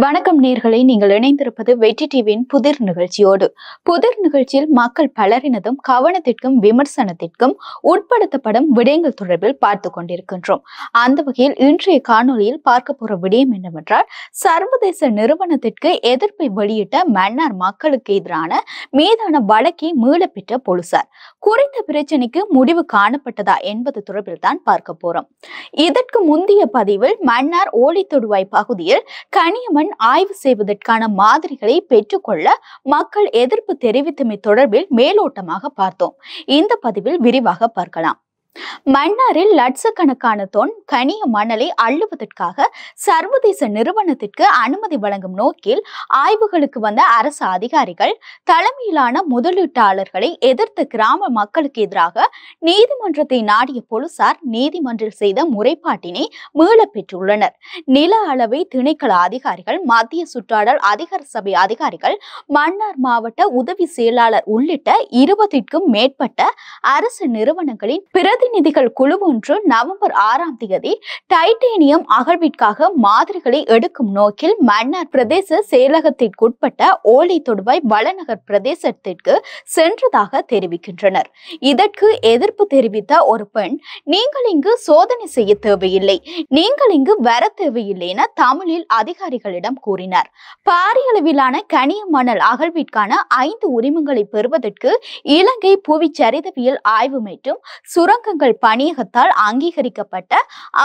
வணக்கம் நேயர்களே, நீங்கள் இணைந்திருப்பது வெற்றி டிவியின் புதிர் நிகழ்ச்சியோடு. புதிர் நிகழ்ச்சியில் மக்கள் பலரினதும் கவனத்திற்கும் விமர்சனத்திற்கும் உட்படுத்தப்படும் விடயங்கள் தொடர்பில் பார்த்து கொண்டிருக்கின்றோம். அந்த வகையில் இன்றைய காணொலியில் பார்க்க போற விடயம் என்னவென்றால், சர்வதேச நிறுவனத்திற்கு எதிர்ப்பை வெளியிட்ட மன்னார் மக்களுக்கு எதிரான மீதான வழக்கை மீளப்பெற்ற போலீசார். குறித்த பிரச்சனைக்கு முடிவு காணப்பட்டதா என்பது தொடர்பில் தான் பார்க்க போறோம். இதற்கு முந்தைய பதிவில் மன்னார் ஓலைத்தொடுவாய் பகுதியில் கனியமண் ஆய்வு செய்வதற்கான மாதிரிகளை பெற்றுக்கொள்ள மக்கள் எதிர்ப்பு தெரிவித்தமை தொடர்பில் மேலோட்டமாக பார்த்தோம். இந்த பதிவில் விரிவாக பார்க்கலாம். மன்னாரில் லட்சக்கணக்கான தொன் கனிய மணலை அள்ளுவதற்காக சர்வதேச நிறுவனத்திற்கு அனுமதி வழங்கும் நோக்கில் ஆய்வுகளுக்கு வந்த அரசு அதிகாரிகள் தலைமையிலான முதலீட்டாளர்களை எதிர்த்த கிராம மக்களுக்கு எதிராக நீதிமன்றத்தை நாடிய போலீசார் நீதிமன்றில் செய்த முறைப்பாட்டினை மீள பெற்றுள்ளனர். நில அளவை திணைக்கள அதிகாரிகள், மத்திய சுற்றாடல் அதிகார சபை அதிகாரிகள், மன்னார் மாவட்ட உதவி செயலாளர் உள்ளிட்ட 20க்கும் மேற்பட்ட அரசு நிறுவனங்களின் பிரதிநிதிகள் குழு ஒன்று நவம்பர் 6ஆம் தேதி டைட்டேனியம் அகழ்விற்காக மாதிரிகளை எடுக்கும் நோக்கில் மன்னார் பிரதேச செயலகத்திற்குட்பட்ட ஓலைத்தொடுவாய் வளநகர் பிரதேசத்திற்கு சென்றதாக தெரிவிக்கின்றனர். இதற்கு எதிர்ப்பு தெரிவித்த ஒரு பெண், நீங்கள் இங்கு சோதனை செய்ய தேவையில்லை, நீங்கள் இங்கு வர தேவையில்லை என தமிழில் அதிகாரிகளிடம் கூறினார். பாரியளவிலான கனிய மணல் அகழ்விற்கான 5 உரிமங்களை பெறுவதற்கு இலங்கை புவிச்சரிதவியல் ஆய்வு மற்றும் சுரங்கங்கள் பணியகத்தால் அங்கீகரிக்கப்பட்ட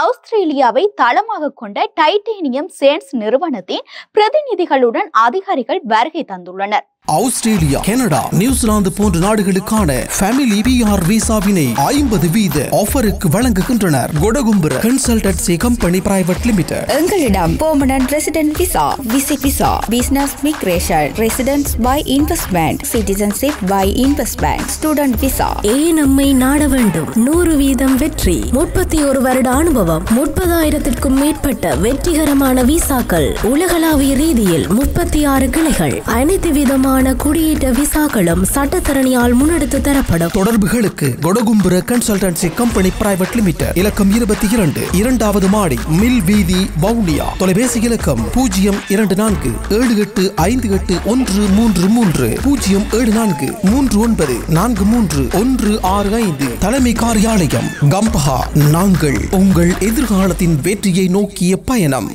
ஆஸ்திரேலியாவை தளமாக கொண்ட டைட்டேனியம் சேன்ஸ் நிறுவனத்தின் பிரதிநிதிகளுடன் அதிகாரிகள் வருகை தந்துள்ளனர். ஆஸ்திரேலியா, கனடா, நியூசிலாந்து போன்ற நாடுகளுக்கான ஃபேமிலி PR விசாவினை 50% ஆஃபருக்கு வழங்குகின்றனர். கொடகும்புர கன்சல்டன்சி கம்பெனி பிரைவேட் லிமிடெட். எங்களிடம் permanent resident visa, visit visa, business migration, residence by investment, citizenship by investment, student visa. நம்மை நாட வேண்டும். 100% வெற்றி, 31 வருட அனுபவம், 30,000க்கும் மேற்பட்ட வெற்றிகரமான விசாக்கள், உலகளாவிய ரீதியில் 36 கிளைகள், அனைத்து விதமான குடியேற்ற விசாக்களும் சட்டத்தரணியால் முன்னெடுத்து தரப்படும். தொடர்புகளுக்கு Kodagumbura consultancy company private limited, இலக்கம் 22, 2வது மாடி, மில் வீதி, வவுனியா. தொலைபேசி இலக்கம் 074585133, 07439434165. தலைமை காரியாலயம் கம்பஹா. நாங்கள் உங்கள் எதிர்காலத்தின் வெற்றியை நோக்கிய பயணம்.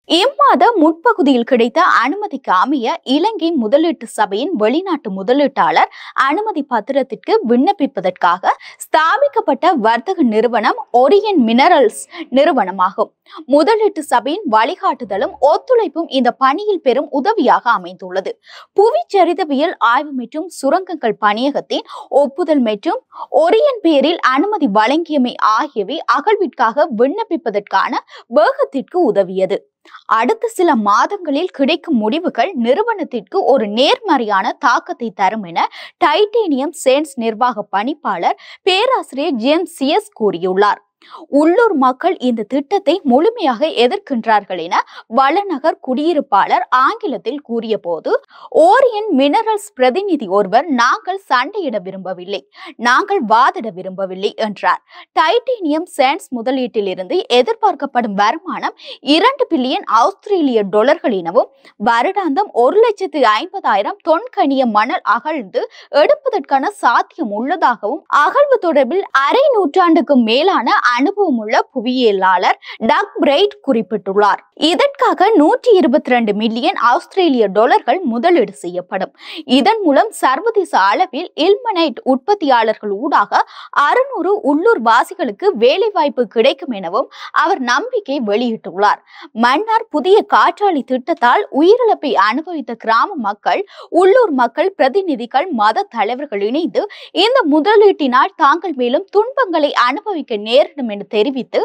இம்மாத முற்பகுதியில் கிடைத்த அனுமதிக்கு அமைய இலங்கை முதலீட்டு சபையின் வெளிநாட்டு முதலீட்டாளர் அனுமதி பத்திரத்திற்கு விண்ணப்பிப்பதற்காக ஸ்தாபிக்கப்பட்ட வர்த்தக நிறுவனம் ஒரியன் மினரல்ஸ் நிறுவனமாகும். முதலீட்டு சபையின் வழிகாட்டுதலும் ஒத்துழைப்பும் இந்த பணியில் பெரும் உதவியாக அமைந்துள்ளது. புவிச்சரிதவியல் ஆய்வு மற்றும் சுரங்கங்கள் பணியகத்தின் ஒப்புதல் மற்றும் ஒரியன் பேரில் அனுமதி வழங்கியமை ஆகியவை அகழ்விற்காக விண்ணப்பிப்பதற்கான வேகத்திற்கு உதவியது. அடுத்த சில மாதங்களில் கிடைக்கும் முடிவுகள் நிறுவனத்திற்கு ஒரு நேர்மறையான தாக்கத்தை தரும் என டைட்டேனியம் சேன்ஸ் நிர்வாக பணிப்பாளர் பேராசிரியர் ஜேம்ஸ் சிஎஸ் கூறியுள்ளார். உள்ளூர் மக்கள் இந்த திட்டத்தை முழுமையாக எதிர்க்கின்றார்கள் என வளநகர் குடியிருப்பாளர் ஆங்கிலத்தில் கூறிய போது, ஓரியன் மினரல்ஸ் பிரதிநிதி ஒருவர், நாங்கள் சண்டையிட விரும்பவில்லை, நாங்கள் வாதிட விரும்பவில்லை என்றார். டைட்டேனியம் சேன்ஸ் முதலீட்டில் இருந்து எதிர்பார்க்கப்படும் வருமானம் 2 பில்லியன் ஆஸ்திரேலிய டாலர்கள் எனவும் வருடாந்தம் 1,50,000 தொன் கனிய மணல் அகழ்ந்து எடுப்பதற்கான சாத்தியம் உள்ளதாகவும் அகழ்வு தொடர்பில் அரை நூற்றாண்டுக்கு மேலான அனுபவம் உள்ள புவியியலாளர் டக் பிரைட் குறிப்பிட்டுள்ளார். இதற்காக 122 மில்லியன் ஆஸ்திரேலிய டாலர்கள் முதலீடு செய்யப்படும். இதன் மூலம் சர்வதேச அளவில் இல்மனைட் உற்பத்தியாளர்கள் ஊடாக 600 உள்ளூர் வாசிகளுக்கு வேலை வாய்ப்பு கிடைக்கும் எனவும் அவர் நம்பிக்கை வெளியிட்டுள்ளார். மன்னார் புதிய காற்றாலை திட்டத்தால் உயிரிழப்பை அனுபவித்த கிராம மக்கள், உள்ளூர் மக்கள் பிரதிநிதிகள், மத தலைவர்கள் இணைந்து இந்த முதலீட்டினால் தாங்கள் மேலும் துன்பங்களை அனுபவிக்க நேரிடும் என தெரிவித்து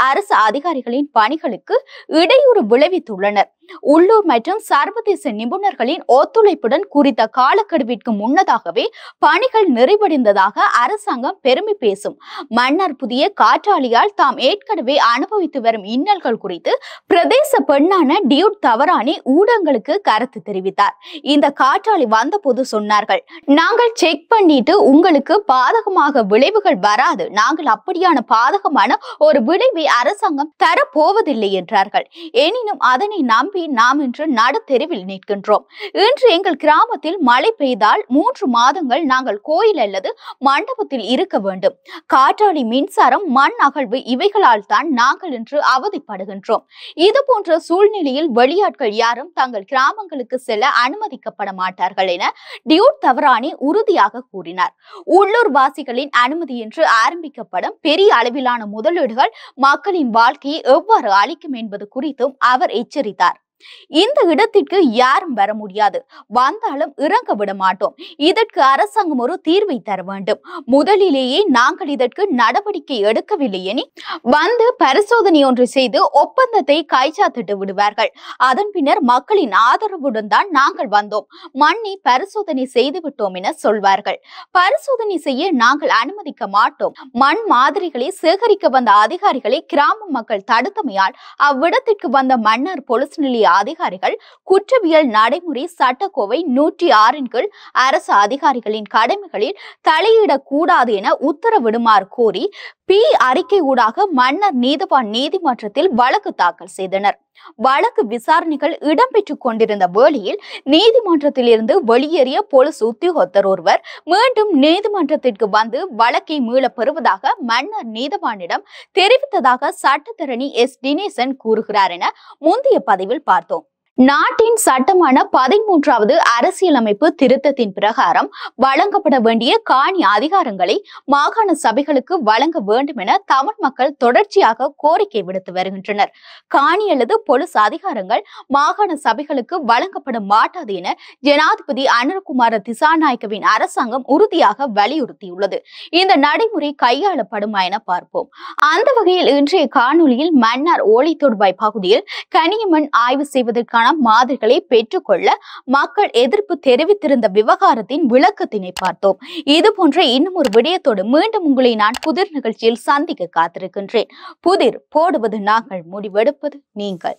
அரசு அதிகாரிகளின் பணிகளுக்கு இடையூறு விளைவித்துள்ளனர். உள்ளூர் மற்றும் சர்வதேச நிபுணர்களின் ஒத்துழைப்புடன் குறித்த காலக்கெடுவிற்கு முன்னதாகவே பணிகள் நிறைவடைந்ததாக அரசாங்கம் பெருமை பேசும். மன்னார் புதிய காற்றாலையால் தாம் ஏற்கனவே அனுபவித்து வரும் இன்னல்கள் குறித்து பிரதேச பெண்ணான டியூட் தவறானி ஊடகங்களுக்கு கருத்து தெரிவித்தார். இந்த காற்றாலை வந்த போது சொன்னார்கள், நாங்கள் செக் பண்ணிட்டு உங்களுக்கு பாதகமாக விளைவுகள் வராது, நாங்கள் அப்படியான பாதக சாதகமான ஒரு விளைவை அரசாங்கம் தரப்போவதில்லை என்றார்கள். எனினும் அதனை நம்பி நாம் இன்று நடுத்தெருவில் நிற்கின்றோம். இன்று எங்கள் கிராமத்தில் மழை பெய்தால் 3 மாதங்கள் நாங்கள் கோயில் அல்லது மண்டபத்தில் இருக்க வேண்டும். காற்றாலை மின்சாரம், மண் அகழ்வு இவைகளால் தான் நாங்கள் இன்று அவதிப்படுகின்றோம். இது போன்ற சூழ்நிலையில் வெளியாட்கள் யாரும் தங்கள் கிராமங்களுக்கு செல்ல அனுமதிக்கப்பட மாட்டார்கள் என டியூட் தவரானி உறுதியாக கூறினார். உள்ளூர் வாசிகளின் அனுமதியின்றி ஆரம்பிக்கப்படும் பெரிய அளவிலான முதலீடுகள் மக்களின் வாழ்க்கையை எவ்வாறு அளிக்கும் என்பது குறித்தும் அவர் எச்சரித்தார். இந்த இடத்திற்கு யாரும் வர முடியாது, வந்தாலும் இறங்க விட மாட்டோம். இதற்கு அரசாங்கம் ஒரு தீர்வை தர வேண்டும். முதலிலேயே நாங்கள் இதற்கு நடவடிக்கை எடுக்கவில்லை எனில் வந்து பரிசோதனை ஒன்று செய்து ஒப்பந்தத்தை கைச்சாத்திட்டு விடுவார்கள். அதன் பின்னர் மக்களின் ஆதரவுடன் தான் நாங்கள் வந்தோம், மண்ணை பரிசோதனை செய்து விட்டோம் என சொல்வார்கள். பரிசோதனை செய்ய நாங்கள் அனுமதிக்க மாட்டோம். மண் மாதிரிகளை சேகரிக்க வந்த அதிகாரிகளை கிராம மக்கள் தடுத்தமையால் அவ்விடத்திற்கு வந்த மன்னார் போலீஸ் நிலைய அதிகாரிகள் குற்றவியல் நடைமுறை சட்டக்கோவை 106 கீழ் அரசு அதிகாரிகளின் கடமைகளில் தலையிடக்கூடாது என உத்தரவிடுமாறு கோரி அறிக்கை ஊடாக மன்னர் நீதிவான் நீதிமன்றத்தில் வழக்கு தாக்கல் செய்தனர். வழக்கு விசாரணைகள் இடம்பெற்றுக் கொண்டிருந்த வேளையில் நீதிமன்றத்தில் இருந்து வெளியேறிய போலீஸ் உத்தியோகத்தர் ஒருவர் மீண்டும் நீதிமன்றத்திற்கு வந்து வழக்கை மீள பெறுவதாக மன்னர் நீதிவானிடம் தெரிவித்ததாக சட்டத்தரணி எஸ் தினேசன் கூறுகிறார் என முந்தைய பதிவில் பார்த்தோம். நாட்டின் சட்டமான 13வது அரசியலமைப்பு திருத்தத்தின் பிரகாரம் வழங்கப்பட வேண்டிய காணி அதிகாரங்களை மாகாண சபைகளுக்கு வழங்க வேண்டும் என தமிழ் மக்கள் தொடர்ச்சியாக கோரிக்கை விடுத்து வருகின்றனர். காணி அல்லது போலீஸ் அதிகாரங்கள் மாகாண சபைகளுக்கு வழங்கப்பட மாட்டாது என ஜனாதிபதி அனுரகுமார திசாநாயக்கவின் அரசாங்கம் உறுதியாக வலியுறுத்தியுள்ளது. இந்த நடைமுறை கையாளப்படுமா என பார்ப்போம். அந்த வகையில் இன்றைய காணொலியில் மன்னார் ஓலித்தொடுவாய் பகுதியில் கனியமண் ஆய்வு செய்வதற்கான மாதிரிகளை பெற்றுக்கொள்ள மக்கள் எதிர்ப்பு தெரிவித்திருந்த விவகாரத்தின் விளக்கத்தினை பார்த்தோம். இது போன்ற இன்னும் ஒரு விடயத்தோடு மீண்டும் உங்களை நான் புதிர் நிகழ்ச்சியில் சந்திக்க காத்திருக்கின்றேன். புதிர் போடுவது நாங்கள், முடிவெடுப்பது நீங்கள்.